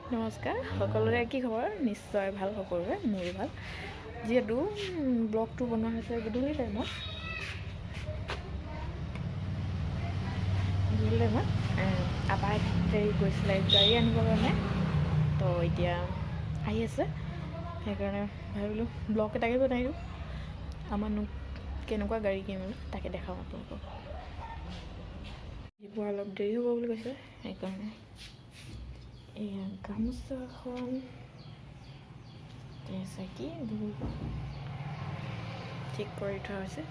নমস্কাৰ সকলোৰে কি খবৰ নিশ্চয় ভাল সকলোৰে মোৰো ভাল যিহেতু ব্লগটো বনোৱা হৈছে গধূলি টাইমত আপাই গৈছিলে গাড়ী আনিবৰ কাৰণে তো এতিয়া আহি আছে সেইকাৰণে ভাবিলোঁ ব্লগ এটাকে বনাই দিওঁ আমাৰনো কেনেকুৱা গাড়ী কিনিলোঁ তাকে দেখাওঁ আপোনালোকক ৰাতিপুৱা অলপ দেৰি হ'ব বুলি কৈছে সেইকাৰণে এয়া গামোচাখন চাকি ঠিক কৰি থোৱা হৈছে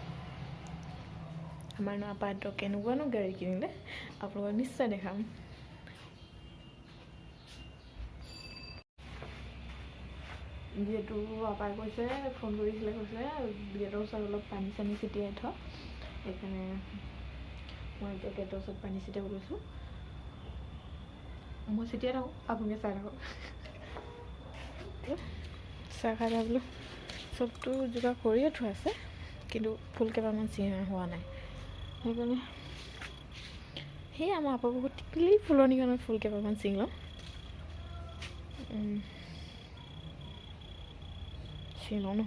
আমাৰনো আপাহঁতক কেনেকুৱানো গাড়ী কিনিলে আপোনালোকক নিশ্চয় দেখাম যিহেতু আপাই কৈছে ফোন কৰিছিলে কৈছে গেটৰ ওচৰত অলপ পানী চানী ছিটিয়াই থোৱা সেইকাৰণে মই এতিয়া গেটৰ ওচৰত পানী ছিটিয়াব গৈছোঁ মই ছিটিয়াই থাকোঁ আপুনি চাই থাকক চাহ খাই বোলো চবটো যোগাৰ কৰিয়ে থোৱা আছে কিন্তু ফুল কেইটামান চিঙা হোৱা নাই সেইকাৰণে সেই আমাৰ আপা বহুত টিকলি ফুলনি কাৰণে ফুল কেইটামান চিঙি লওঁ চিঙি লওঁ ন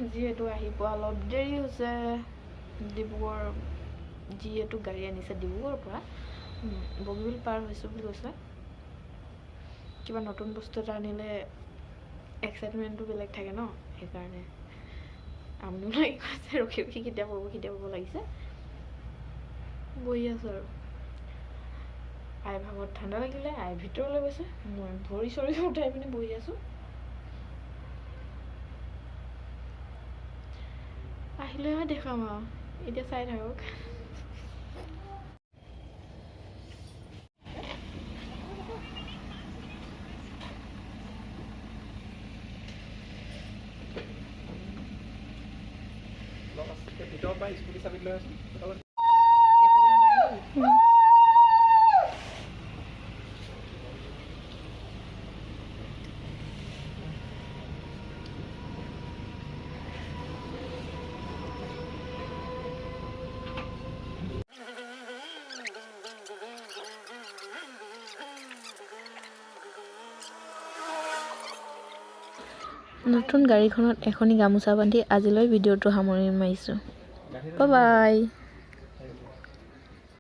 যিহেতু আহি পোৱা অলপ দেৰি হৈছে ডিব্ৰুগড় যিহেতু গাড়ী আনিছে ডিব্ৰুগড়ৰ পৰা বগীবিল পাৰ হৈছোঁ বুলি কৈছে কিবা নতুন বস্তু এটা আনিলে এক্সাইটমেণ্টটো বেলেগ থাকে ন সেইকাৰণে আমনিও লাগি গৈছে ৰখি ৰখি কেতিয়া পাব লাগিছে বহি আছোঁ আৰু আই ভাগত ঠাণ্ডা লাগিলে আই ভিতৰলৈ গৈছে মই ভৰি চৰি উঠাই পিনে বহি আছোঁ আহিলেহে দেখাম আৰু এতিয়া চাই থাকক ভিতৰৰ পৰা স্কুটি চাবি লৈ আছোঁ নতুন গাড়ীখনত এখনি গামোচা বান্ধি আজিলৈ ভিডিঅ'টো সামৰি মাৰিছোঁ বাই বাই